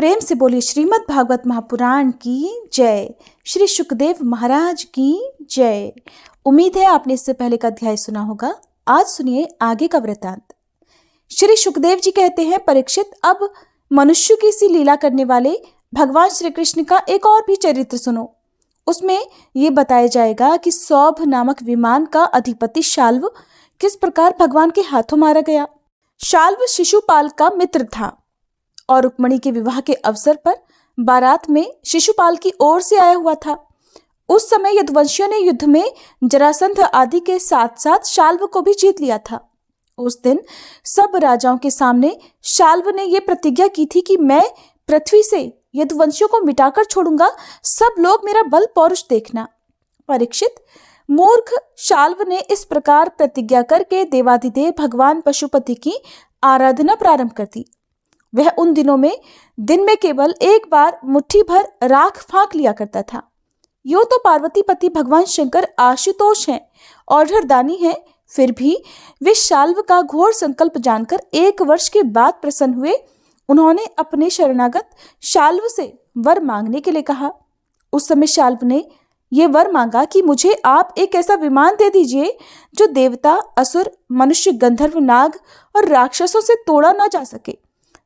प्रेम से बोलिए श्रीमद् भागवत महापुराण की जय। श्री सुखदेव महाराज की जय। उम्मीद है आपने इससे पहले का अध्याय सुना होगा। आज सुनिए आगे का वृतांत। श्री सुखदेव जी कहते हैं, परीक्षित, अब मनुष्य की सी लीला करने वाले भगवान श्री कृष्ण का एक और भी चरित्र सुनो। उसमें ये बताया जाएगा कि सौभ नामक विमान का अधिपति शाल्व किस प्रकार भगवान के हाथों मारा गया। शाल्व शिशुपाल का मित्र था और रुक्मणी के विवाह के अवसर पर बारात में शिशुपाल की ओर से आया हुआ था। उस समय यदुवंशियों ने युद्ध में जरासंध आदि के साथ साथ शाल्व को भी जीत लिया था। उस दिन सब राजाओं के सामने शाल्व ने यह प्रतिज्ञा की थी कि मैं पृथ्वी से यदुवंशियों को मिटाकर छोड़ूंगा, सब लोग मेरा बल पौरुष देखना। परीक्षित, मूर्ख शाल्व ने इस प्रकार प्रतिज्ञा करके देवाधिदेव भगवान पशुपति की आराधना प्रारंभ कर दी। वह उन दिनों में दिन में केवल एक बार मुट्ठी भर राख फांक लिया करता था। यूं तो पार्वती पति भगवान शंकर आशुतोष हैं और हरदानी हैं, फिर भी वे शाल्व का घोर संकल्प जानकर 1 वर्ष के बाद प्रसन्न हुए। उन्होंने अपने शरणागत शाल्व से वर मांगने के लिए कहा। उस समय शाल्व ने यह वर मांगा कि मुझे आप एक ऐसा विमान दे दीजिए जो देवता, असुर, मनुष्य, गंधर्व, नाग और राक्षसों से तोड़ा न जा सके,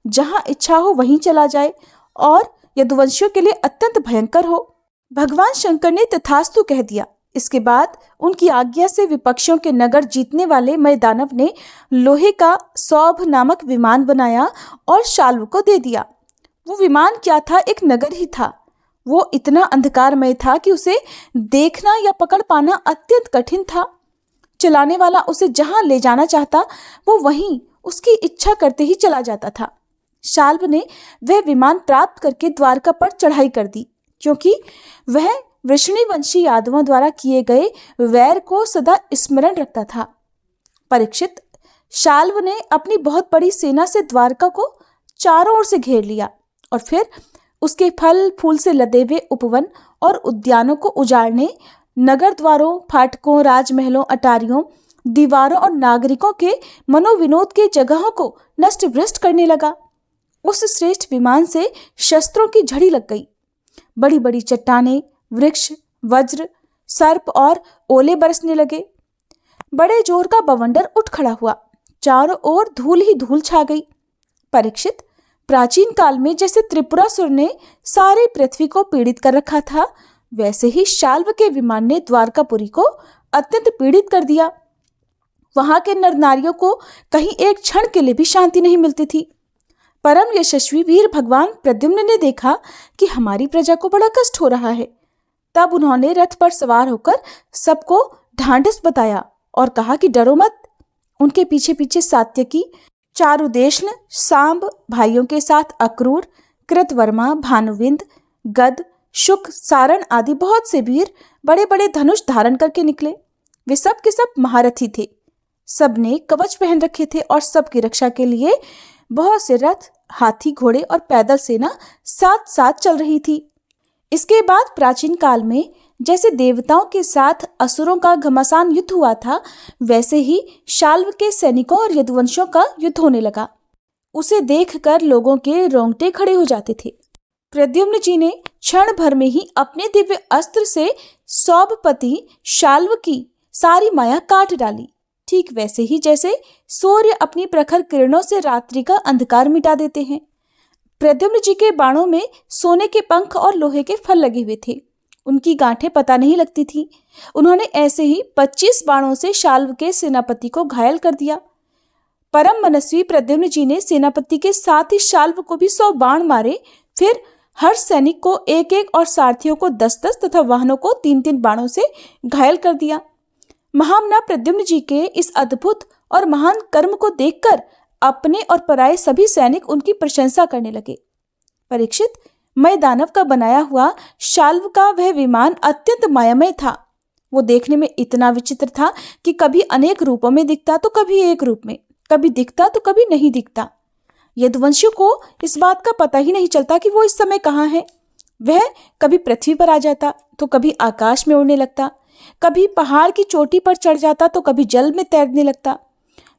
जहां इच्छा हो वहीं चला जाए और यदुवंशियों के लिए अत्यंत भयंकर हो। भगवान शंकर ने तथास्तु कह दिया। इसके बाद उनकी आज्ञा से विपक्षियों के नगर जीतने वाले मैदानव ने लोहे का सौभ नामक विमान बनाया और शाल्व को दे दिया। वो विमान क्या था? एक नगर ही था। वो इतना अंधकारमय था कि उसे देखना या पकड़ पाना अत्यंत कठिन था। चलाने वाला उसे जहां ले जाना चाहता वो वहीं उसकी इच्छा करते ही चला जाता था। शाल्व ने वह विमान प्राप्त करके द्वारका पर चढ़ाई कर दी, क्योंकि वह वृषणीवंशी यादवों द्वारा किए गए वैर को सदा स्मरण रखता था। परीक्षित, शाल्व ने अपनी बहुत बड़ी सेना से द्वारका को चारों ओर से घेर लिया और फिर उसके फल फूल से लदे हुए उपवन और उद्यानों को उजाड़ने, नगर द्वारों, फाटकों, राजमहलों, अटारियों, दीवारों और नागरिकों के मनोविनोद के जगहों को नष्ट भ्रष्ट करने लगा। उस श्रेष्ठ विमान से शस्त्रों की झड़ी लग गई। बड़ी बड़ी चट्टानें, वृक्ष, वज्र, सर्प और ओले बरसने लगे। बड़े जोर का बवंडर उठ खड़ा हुआ। चारों ओर धूल ही धूल छा गई। परीक्षित, प्राचीन काल में जैसे त्रिपुरासुर ने सारी पृथ्वी को पीड़ित कर रखा था, वैसे ही शाल्व के विमान ने द्वारकापुरी को अत्यंत पीड़ित कर दिया। वहां के नर नारियों को कहीं एक क्षण के लिए भी शांति नहीं मिलती थी। परम यशस्वी वीर भगवान प्रद्युम्न ने देखा कि हमारी प्रजा को बड़ा कष्ट हो रहा है। तब उन्होंने रथ पर सवार होकर सबको ढांढस बताया और कहा कि डरो मत। उनके पीछे पीछे सात्यकी, चारुदेशन, सांब भाइयों के साथ अक्रूर, कृतवर्मा, भानुविंद, गद, शुक, सारण आदि बहुत से वीर बड़े बड़े धनुष धारण करके निकले। वे सब के सब महारथी थे। सबने कवच पहन रखे थे और सबकी रक्षा के लिए बहुत से रथ, हाथी, घोड़े और पैदल सेना साथ साथ चल रही थी। इसके बाद प्राचीन काल में जैसे देवताओं के साथ असुरों का घमासान युद्ध हुआ था, वैसे ही शाल्व के सैनिकों और यदुवंशियों का युद्ध होने लगा। उसे देखकर लोगों के रोंगटे खड़े हो जाते थे। प्रद्युम्न जी ने क्षण भर में ही अपने दिव्य अस्त्र से सौभपति शाल्व की सारी माया काट डाली। ठीक वैसे ही जैसे सूर्य अपनी प्रखर किरणों से रात्रि का अंधकार मिटा देते हैं। प्रद्युम्न जी के बाणों में सोने के पंख और लोहे के फल लगे हुए थे। उनकी गांठें पता नहीं लगती थी। उन्होंने ऐसे ही 25 बाणों से शाल्व के सेनापति को घायल कर दिया। परम मनस्वी प्रद्युम्न जी ने सेनापति के साथ ही शाल्व को भी 100 बाण मारे। फिर हर सैनिक को 1-1 और सारथियों को 10-10 तथा वाहनों को 3-3 बाणों से घायल कर दिया। महामना प्रद्युम्न जी के इस अद्भुत और महान कर्म को देखकर अपने और पराये सभी सैनिक उनकी प्रशंसा करने लगे। परीक्षित, मैदानव का बनाया हुआ शाल्व का वह विमान अत्यंत मायामय था। वो देखने में इतना विचित्र था कि कभी अनेक रूपों में दिखता तो कभी एक रूप में, कभी दिखता तो कभी नहीं दिखता। यदुवंशियों को इस बात का पता ही नहीं चलता कि वो इस समय कहाँ है। वह कभी पृथ्वी पर आ जाता तो कभी आकाश में उड़ने लगता, कभी पहाड़ की चोटी पर चढ़ जाता तो कभी जल में तैरने लगता।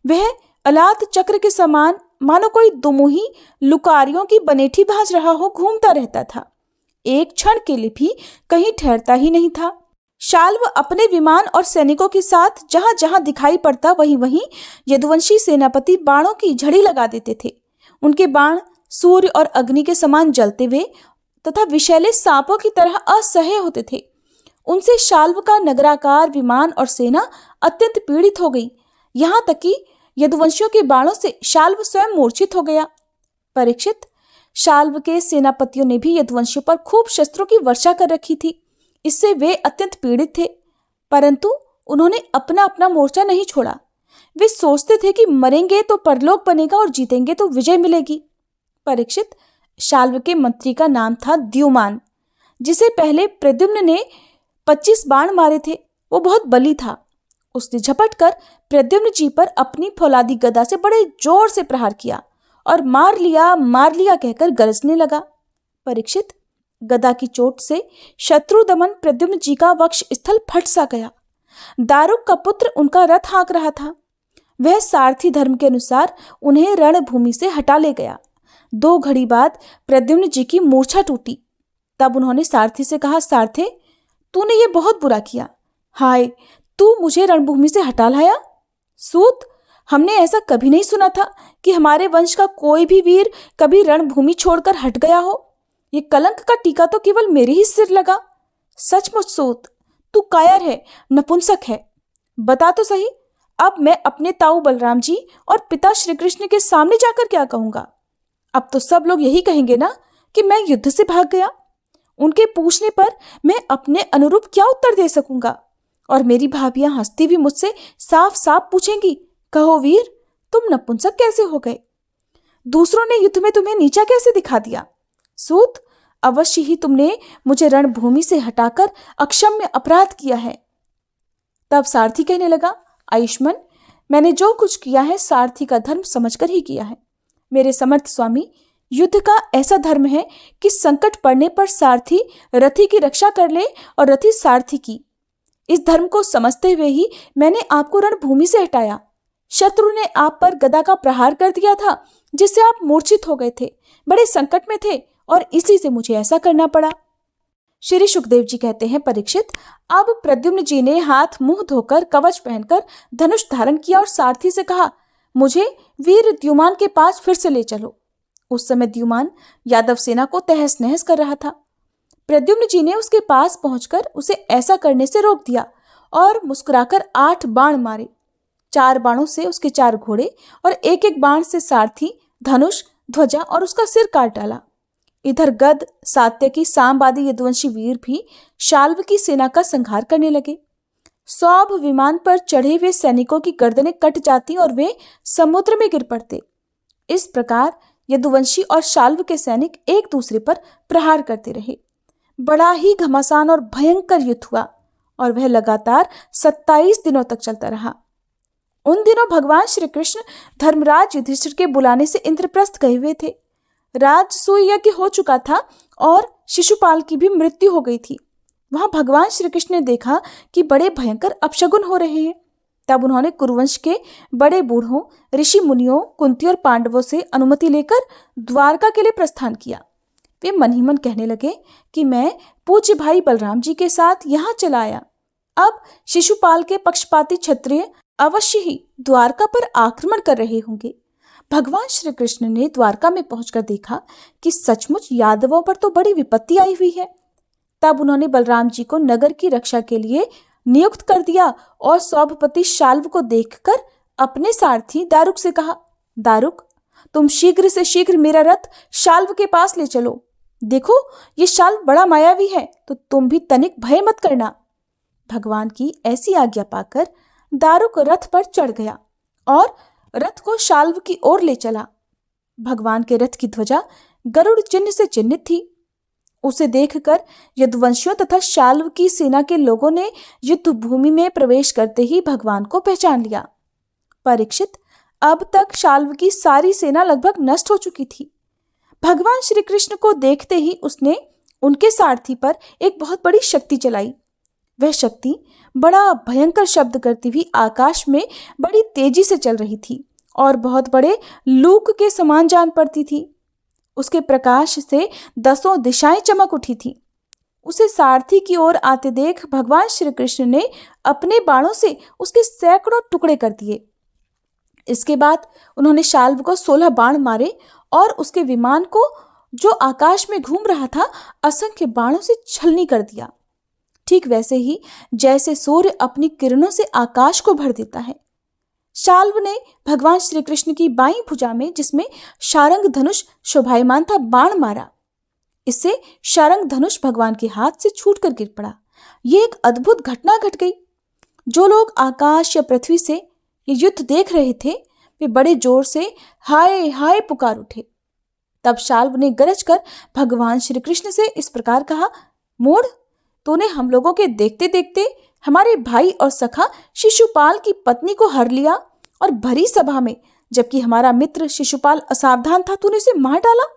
वह अलात चक्र के समान मानो कोई दुमुही लुकारियों की बनेठी भांज रहा हो घूमता रहता था। एक क्षण के लिए भी कहीं ठहरता ही नहीं था। शाल्व अपने विमान और सैनिकों के साथ जहां जहां दिखाई पड़ता वहीं वहीं यदुवंशी सेनापति बाणों की झड़ी लगा देते थे। उनके बाण सूर्य और अग्नि के समान जलते हुए तथा विषैले सांपों की तरह असह्य होते थे। उनसे शाल्व का नगराकार विमान और सेना अत्यंत पीड़ित हो गई। यहाँ तक कि यदुवंशियों के बाणों से शाल्व स्वयं मूर्छित हो गया। परीक्षित, शाल्व के सेनापतियों ने भी यदुवंशियों पर खूब शस्त्रों की वर्षा कर रखी थी। इससे वे अत्यंत पीड़ित थे, परंतु उन्होंने अपना अपना मोर्चा नहीं छोड़ा। वे सोचते थे कि मरेंगे तो परलोक बनेगा और जीतेंगे तो विजय मिलेगी। परीक्षित, शाल्व के मंत्री का नाम था द्युमान, जिसे पहले प्रद्युम्न ने 25 बाण मारे थे। वो बहुत बली था। उसने झपट कर प्रद्युम्न जी पर अपनी फौलादी गदा से बड़े जोर से प्रहार किया और मार लिया कहकर गरजने लगा। परीक्षित, गदा की चोट से शत्रु दमन प्रद्युम्न जी का वक्ष स्थल फट सा गया। दारुक का पुत्र उनका रथ हाँक रहा था। वह सारथी धर्म के अनुसार उन्हें रणभूमि से हटा ले गया। 2 घड़ी बाद प्रद्युम्न जी की मूर्छा टूटी। तब उन्होंने सारथी से कहा, सारथे, तूने ये बहुत बुरा किया। हाय, तू मुझे रणभूमि से हटा लाया। सूत, हमने ऐसा कभी नहीं सुना था कि हमारे वंश का कोई भी वीर कभी रणभूमि छोड़कर हट गया हो। ये कलंक का टीका तो केवल मेरे ही सिर लगा। सचमुच सूत, तू कायर है, नपुंसक है। बता तो सही, अब मैं अपने ताऊ बलराम जी और पिता श्री कृष्ण के सामने जाकर क्या कहूंगा? अब तो सब लोग यही कहेंगे ना कि मैं युद्ध से भाग गया। उनके पूछने पर मैं अपने अनुरूप क्या उत्तर दे सकूंगा? और मेरी भाभियां हंसती भी मुझसे साफ साफ पूछेंगी, कहो वीर, तुम नपुंसक कैसे हो गए? दूसरों ने युद्ध में तुम्हें नीचा कैसे दिखा दिया? सूत, अवश्य ही तुमने मुझे रणभूमि से हटाकर अक्षम्य अपराध किया है। तब सारथी कहने लगा, आयुष्मान, मैंने जो कुछ किया है सारथी का धर्म समझकर ही किया है। मेरे समर्थ स्वामी, युद्ध का ऐसा धर्म है कि संकट पड़ने पर सारथी रथी की रक्षा कर ले और रथी सारथी की। इस धर्म को समझते हुए ही मैंने आपको रणभूमि से हटाया। शत्रु ने आप पर गदा का प्रहार कर दिया था, जिससे आप मूर्छित हो गए थे, बड़े संकट में थे, और इसी से मुझे ऐसा करना पड़ा। श्री सुखदेव जी कहते हैं, परीक्षित, अब प्रद्युम्न जी ने हाथ मुंह धोकर कवच पहनकर धनुष धारण किया और सारथी से कहा, मुझे वीर द्युमान के पास फिर से ले चलो। उस समय द्युमान यादव सेना को तहस नहस कर रहा था। प्रद्युम्न जी ने उसके पास पहुंचकर उसे ऐसा करने से रोक दिया और मुस्कुराकर 8 बाण मारे। 4 बाणों से उसके 4 घोड़े और एक बाण से सारथी, धनुष, ध्वजा और उसका सिर काट डाला। इधर गद, सात्यकी, सांब आदि यदुवंशी वीर भी शाल्व की सेना का संहार करने लगे। सौभ विमान पर चढ़े हुए सैनिकों की गर्दनें कट जाती और वे समुद्र में गिर पड़ते। इस प्रकार यदुवंशी और शाल्व के सैनिक एक दूसरे पर प्रहार करते रहे। बड़ा ही घमासान और भयंकर युद्ध हुआ और वह लगातार 27 दिनों तक चलता रहा। उन दिनों भगवान श्री कृष्ण धर्मराज युधिष्ठिर के बुलाने से इंद्रप्रस्थ गए हुए थे। राजसूय यज्ञ हो चुका था और शिशुपाल की भी मृत्यु हो गई थी। वहां भगवान श्री कृष्ण ने देखा कि बड़े भयंकर अपशगुन हो रहे हैं। तब उन्होंने कुरुवंश के बड़े बूढ़ों, ऋषि मुनियों, कुंती और पांडवों से अनुमति लेकर द्वारका के लिए प्रस्थान किया। वे मन ही मन कहने लगे कि मैं पूज्य भाई बलराम जी के साथ यहाँ चला आया। अब शिशुपाल के पक्षपाती क्षत्रिय अवश्य ही द्वारका पर आक्रमण कर रहे होंगे। भगवान श्री कृष्ण ने द्वारका में पहुंचकर देखा कि सचमुच यादवों पर तो बड़ी विपत्ति आई हुई है। तब उन्होंने बलराम जी को नगर की रक्षा के लिए नियुक्त कर दिया और सौभपति शाल्व को देखकर अपने सारथी दारुक से कहा, दारुक, तुम शीघ्र से शीघ्र मेरा रथ शाल्व के पास ले चलो। देखो, ये शाल्व बड़ा मायावी है, तो तुम भी तनिक भय मत करना। भगवान की ऐसी आज्ञा पाकर दारुक रथ पर चढ़ गया और रथ को शाल्व की ओर ले चला। भगवान के रथ की ध्वजा गरुड़ चिन्ह से चिन्हित थी। उसे देखकर यदुवंशियों तथा शाल्व की सेना के लोगों ने युद्ध भूमि में प्रवेश करते ही भगवान को पहचान लिया। परीक्षित, अब तक शाल्व की सारी सेना लगभग नष्ट हो चुकी थी। भगवान श्री कृष्ण को देखते ही उसने उनके सारथी पर एक बहुत बड़ी शक्ति चलाई। वह शक्ति बड़ा भयंकर शब्द करती हुई आकाश में बड़ी तेजी से चल रही थी और बहुत बड़े लूक के समान जान पड़ती थी। उसके प्रकाश से 10 दिशाएं चमक उठी थी। उसे सारथी की ओर आते देख भगवान श्री कृष्ण ने अपने बाणों से उसके सैकड़ों टुकड़े कर दिए। इसके बाद उन्होंने शाल्व को 16 बाण मारे और उसके विमान को, जो आकाश में घूम रहा था, असंख्य बाणों से छलनी कर दिया। ठीक वैसे ही जैसे सूर्य अपनी किरणों से आकाश को भर देता है, शाल्व ने भगवान श्री कृष्ण की बाईं भुजा में, जिसमें शारंग धनुष शोभायमान था, बाण मारा। इससे शारंग धनुष भगवान के हाथ से छूटकर गिर पड़ा। यह एक अद्भुत घटना घट गई। जो लोग आकाश या पृथ्वी से ये युद्ध देख रहे थे, वे बड़े जोर से हाय हाय पुकार उठे। तब शाल्व ने गरज कर भगवान श्री कृष्ण से इस प्रकार कहा, मूढ़, तूने हम लोगों के देखते देखते हमारे भाई और सखा शिशुपाल की पत्नी को हर लिया, और भरी सभा में, जबकि हमारा मित्र शिशुपाल असावधान था, तूने उसे मार डाला।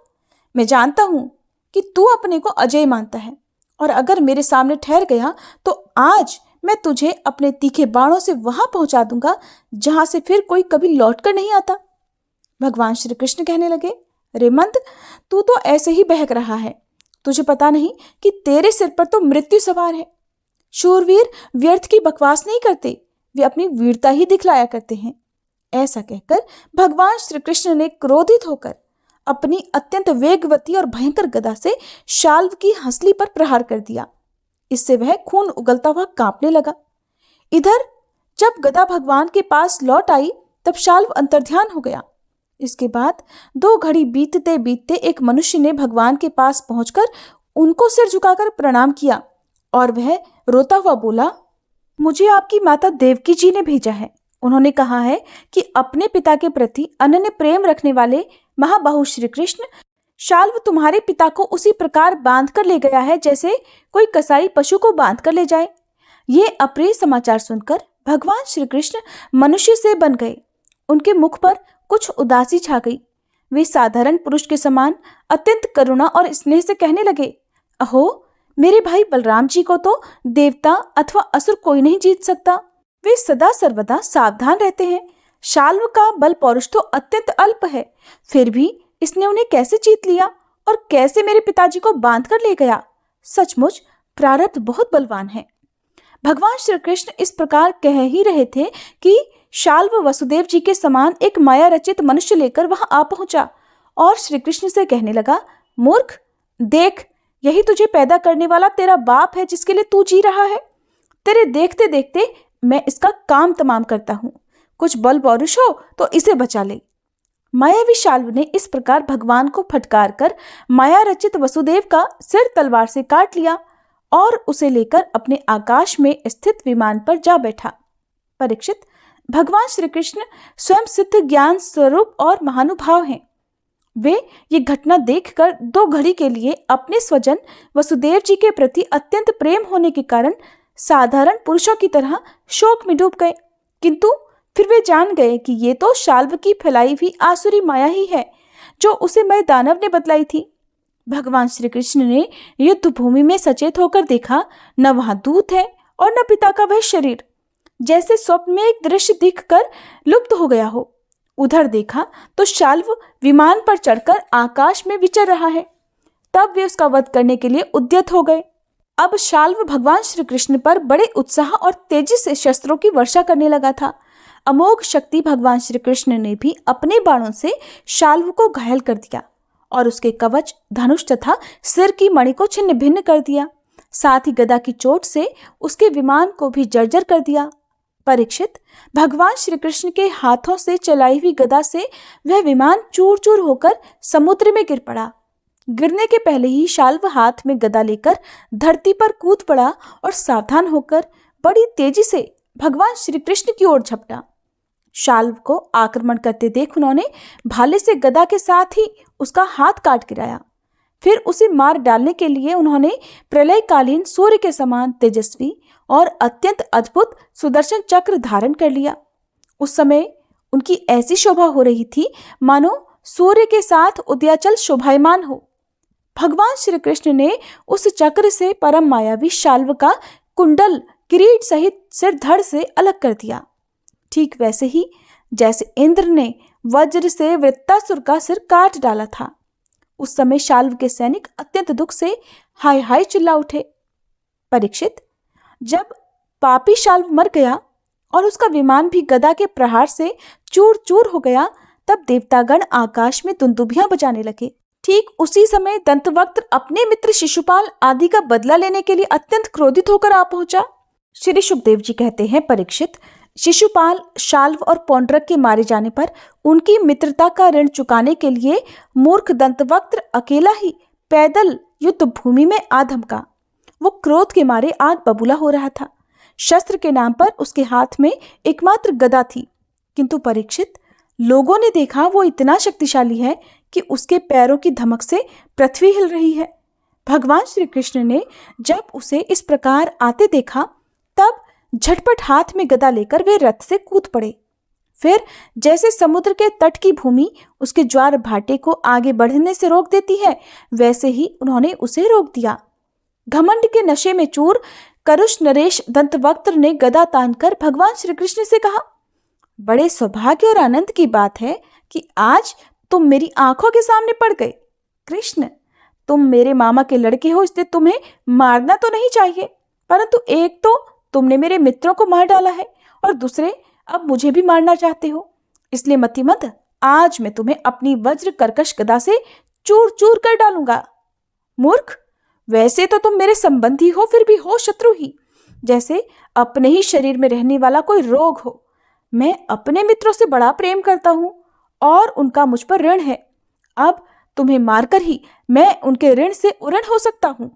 मैं जानता हूं कि तू अपने को अजय मानता है, और अगर मेरे सामने ठहर गया तो आज मैं तुझे अपने तीखे बाणों से वहां पहुंचा दूंगा जहां से फिर कोई कभी लौटकर नहीं आता। भगवान श्री कृष्ण कहने लगे, रेमंद, तू तो ऐसे ही बहक रहा है। तुझे पता नहीं कि तेरे सिर पर तो मृत्यु सवार है। शूरवीर व्यर्थ की बकवास नहीं करते, वे अपनी वीरता ही दिखलाया करते हैं। ऐसा कहकर भगवान श्री कृष्ण ने क्रोधित होकर अपनी अत्यंत वेगवती और भयंकर गदा से शाल्व की हंसली पर प्रहार कर दिया। इससे वह खून उगलता हुआ कांपने लगा। इधर जब गदा भगवान के पास लौट आई, तब शाल्व अंतर्ध्यान हो गया। इसके बाद 2 घड़ी बीतते बीतते एक मनुष्य ने भगवान के पास पहुंचकर उनको सिर झुकाकर प्रणाम किया, और वह रोता हुआ बोला, मुझे आपकी माता देवकी जी ने भेजा है। उन्होंने कहा है कि अपने पिता के प्रति अनन्य प्रेम रखने वाले महाबाहु श्री कृष्ण शाल्व तुम्हारे पिता को उसी प्रकार बांध कर ले गया है जैसे कोई कसाई पशु को बांध कर ले जाए। ये अप्रिय समाचार सुनकर भगवान श्री कृष्ण मनुष्य से बन गए। उनके मुख पर कुछ उदासी छा गई। वे साधारण पुरुष के समान अत्यंत करुणा और स्नेह से कहने लगे, अहो, मेरे भाई बलराम जी को तो देवता अथवा असुर कोई नहीं जीत सकता। वे सदा सर्वदा सावधान रहते हैं। शाल्व का बल पौरुष तो अत्यंत अल्प है, फिर भी इसने उन्हें कैसे जीत लिया और कैसे मेरे पिताजी को बांध कर ले गया। सचमुच प्रारब्ध बहुत बलवान है। भगवान श्री कृष्ण इस प्रकार कह ही रहे थे कि शाल्व वसुदेव जी के समान एक माया रचित मनुष्य लेकर वहां आ पहुंचा और श्री कृष्ण से कहने लगा, मूर्ख, देख, यही तुझे पैदा करने वाला तेरा बाप है जिसके लिए तू जी रहा है। तेरे देखते देखते मैं इसका काम तमाम करता हूं। कुछ बल पौरुष हो तो इसे बचा ले। मायावी शाल्व ने इस प्रकार भगवान को फटकार कर माया रचित वसुदेव का सिर तलवार से काट लिया और उसे लेकर अपने आकाश में स्थित विमान पर जा बैठा। परीक्षित, भगवान श्री कृष्ण स्वयं सिद्ध ज्ञान स्वरूप और महानुभाव हैं। वे ये घटना देखकर 2 घड़ी के लिए अपने स्वजन वसुदेव जी के प्रति अत्यंत प्रेम होने के कारण साधारण पुरुषों की तरह शोक में डूब गए, किंतु फिर वे जान गए कि ये तो शाल्व की फैलाई हुई आसुरी माया ही है जो उसे मैं दानव ने बतलाई थी। भगवान श्री कृष्ण ने युद्ध भूमि में सचेत होकर देखा, न वहां दूत है और न पिता का वह शरीर। जैसे स्वप्न में एक दृश्य दिखकर लुप्त हो गया हो। उधर देखा तो शाल्व विमान पर चढ़कर आकाश में विचर रहा है। तब वे उसका वध करने के लिए उद्यत हो गए। अब शाल्व भगवान श्री कृष्ण पर बड़े उत्साह और तेजी से शस्त्रों की वर्षा करने लगा था। अमोघ शक्ति भगवान श्री कृष्ण ने भी अपने बाणों से शाल्व को घायल कर दिया और उसके कवच, धनुष तथा सिर की मणि को छिन्न भिन्न कर दिया। साथ ही गदा की चोट से उसके विमान को भी जर्जर कर दिया। परीक्षित, भगवान श्री कृष्ण के हाथों से चलाई हुई गदा से वह विमान चूर चूर होकर समुद्र में गिर पड़ा। गिरने के पहले ही शाल्व हाथ में गदा लेकर धरती पर कूद पड़ा और सावधान होकर बड़ी तेजी से भगवान श्री कृष्ण की ओर झपटा। शाल्व को आक्रमण करते देख उन्होंने भाले से गदा के साथ ही उसका हाथ काट गिराया। फिर उसे मार डालने के लिए उन्होंने प्रलयकालीन सूर्य के समान तेजस्वी और अत्यंत अद्भुत सुदर्शन चक्र धारण कर लिया। उस समय उनकी ऐसी शोभा हो रही थी मानो सूर्य के साथ उदयाचल शोभायमान हो। भगवान श्री कृष्ण ने उस चक्र से परम मायावी शाल्व का कुंडल किरीट सहित सिर धड़ से अलग कर दिया। ठीक वैसे ही जैसे इंद्र ने वज्र से वृत्तासुर का सिर काट डाला था। उस समय शाल्व के सैनिक अत्यंत दुख से हाय हाय चिल्ला उठे। परीक्षित, जब पापी शाल्व मर गया और उसका विमान भी गदा के प्रहार से चूर चूर हो गया, तब देवतागण आकाश में दुंदुभियां बजाने लगे। ठीक उसी समय दंतवक्त्र अपने मित्र शिशुपाल आदि का बदला लेने के लिए अत्यंत क्रोधित होकर आ पहुंचा। श्री सुखदेव जी कहते हैं, परीक्षित, शिशुपाल, शाल्व और पौंड्रक के मारे जाने पर उनकी मित्रता का ऋण चुकाने के लिए मूर्ख दंतवक्त्र अकेला ही पैदल युद्ध भूमि में आ धमका। वो क्रोध के मारे आग बबूला हो रहा था। शस्त्र के नाम पर उसके हाथ में एकमात्र गदा थी, किंतु परीक्षित, लोगों ने देखा वो इतना शक्तिशाली है कि उसके पैरों की धमक से पृथ्वी हिल रही है। भगवान श्री कृष्ण ने जब उसे इस प्रकार आते देखा, तब झटपट हाथ में गदा लेकर वे रथ से कूद पड़े। फिर जैसे समुद्र के तट की भूमि उसके ज्वार भाटे को आगे बढ़ने से रोक देती है, वैसे ही उन्होंने उसे रोक दिया। घमंड के नशे में चूर करुष नरेश दंतवक्त्र ने गदा तानकर भगवान श्री कृष्ण से कहा, बड़े सौभाग्य और आनंद की बात है कि आज तुम मेरी आंखों के सामने पड़ गए। कृष्ण, तुम मेरे मामा के लड़के हो, इसलिए तुम्हें मारना तो नहीं चाहिए, परंतु एक तो तुमने मेरे मित्रों को मार डाला है और दूसरे अब मुझे भी मारना चाहते हो। इसलिए मतिमंद, आज मैं तुम्हें अपनी वज्र कर्कश गदा से चूर चूर कर डालूंगा। मूर्ख, वैसे तो तुम मेरे संबंधी हो, फिर भी हो शत्रु ही, जैसे अपने ही शरीर में रहने वाला कोई रोग हो। मैं अपने मित्रों से बड़ा प्रेम करता हूं और उनका मुझ पर ऋण है। अब तुम्हें मारकर ही मैं उनके ऋण से उऋण हो सकता हूं।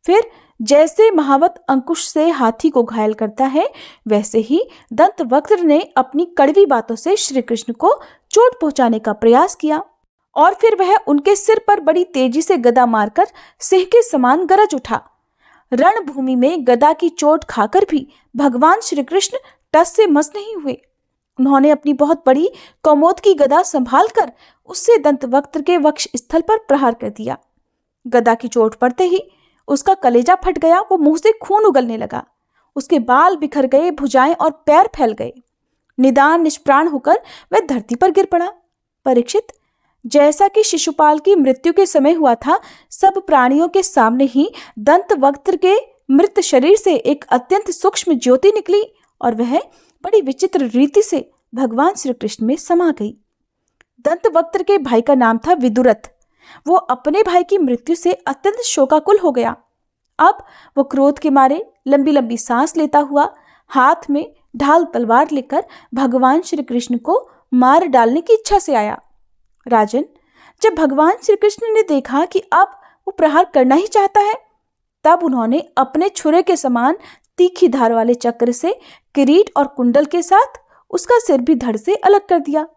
फिर जैसे महावत अंकुश से हाथी को घायल करता है, वैसे ही दंतवक्त्र ने अपनी कड़वी बातों से श्री कृष्ण को चोट पहुंचाने का प्रयास किया और फिर वह उनके सिर पर बड़ी तेजी से गदा मारकर सिंह के समान गरज उठा। रणभूमि में गदा की चोट खाकर भी भगवान श्री कृष्ण टस से मस नहीं हुए। उन्होंने अपनी बहुत बड़ी कौमोद की गदा संभाल कर उससे दंतवक्त्र के वक्ष स्थल पर प्रहार कर दिया। गदा की चोट पड़ते ही उसका कलेजा फट गया। वो मुंह से खून उगलने लगा। उसके बाल बिखर गए, भुजाएं और पैर फैल गए। निदान निष्प्राण होकर वह धरती पर गिर पड़ा। परीक्षित, जैसा कि शिशुपाल की मृत्यु के समय हुआ था, सब प्राणियों के सामने ही दंतवक्त्र के मृत शरीर से एक अत्यंत सूक्ष्म ज्योति निकली और वह बड़ी विचित्र रीति से भगवान श्री कृष्ण में समा गई। दंतवक्त्र के भाई का नाम था विदुरथ। वो अपने भाई की मृत्यु से अत्यंत शोकाकुल हो गया। अब वो क्रोध के मारे लंबी लंबी सांस लेता हुआ हाथ में ढाल तलवार लेकर भगवान श्री कृष्ण को मार डालने की इच्छा से आया। राजन, जब भगवान श्री कृष्ण ने देखा कि अब वो प्रहार करना ही चाहता है, तब उन्होंने अपने छुरे के समान तीखी धार वाले चक्र से किरीट और कुंडल के साथ उसका सिर भी धड़ से अलग कर दिया।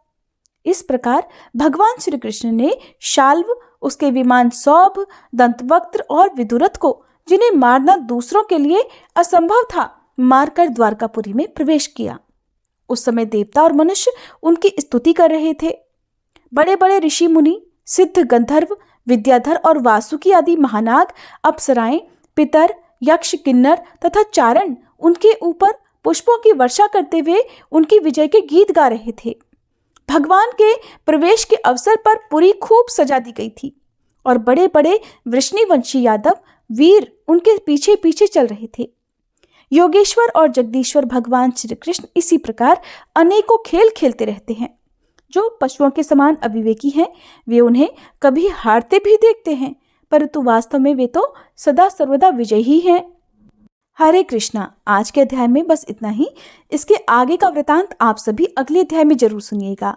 इस प्रकार भगवान श्री कृष्ण ने शाल्व, उसके विमान सौभ, दंतवक्त्र और विदुरथ को, जिन्हें मारना दूसरों के लिए असंभव था, मारकर द्वारकापुरी में प्रवेश किया। उस समय देवता और मनुष्य उनकी स्तुति कर रहे थे। बड़े बड़े ऋषि मुनि, सिद्ध, गंधर्व, विद्याधर और वासुकी आदि महानाग, अप्सराएं, पितर, यक्ष, किन्नर तथा चारण उनके ऊपर पुष्पों की वर्षा करते हुए उनकी विजय के गीत गा रहे थे। भगवान के प्रवेश के अवसर पर पुरी खूब सजा दी गई थी और बड़े बड़े वृष्णिवंशी यादव वीर उनके पीछे पीछे चल रहे थे। योगेश्वर और जगदीश्वर भगवान श्री कृष्ण इसी प्रकार अनेकों खेल खेलते रहते हैं। जो पशुओं के समान अविवेकी हैं, वे उन्हें कभी हारते भी देखते हैं, परंतु वास्तव में वे तो सदा सर्वदा विजयी ही हैं। हरे कृष्णा। आज के अध्याय में बस इतना ही। इसके आगे का वृतांत आप सभी अगले अध्याय में जरूर सुनिएगा।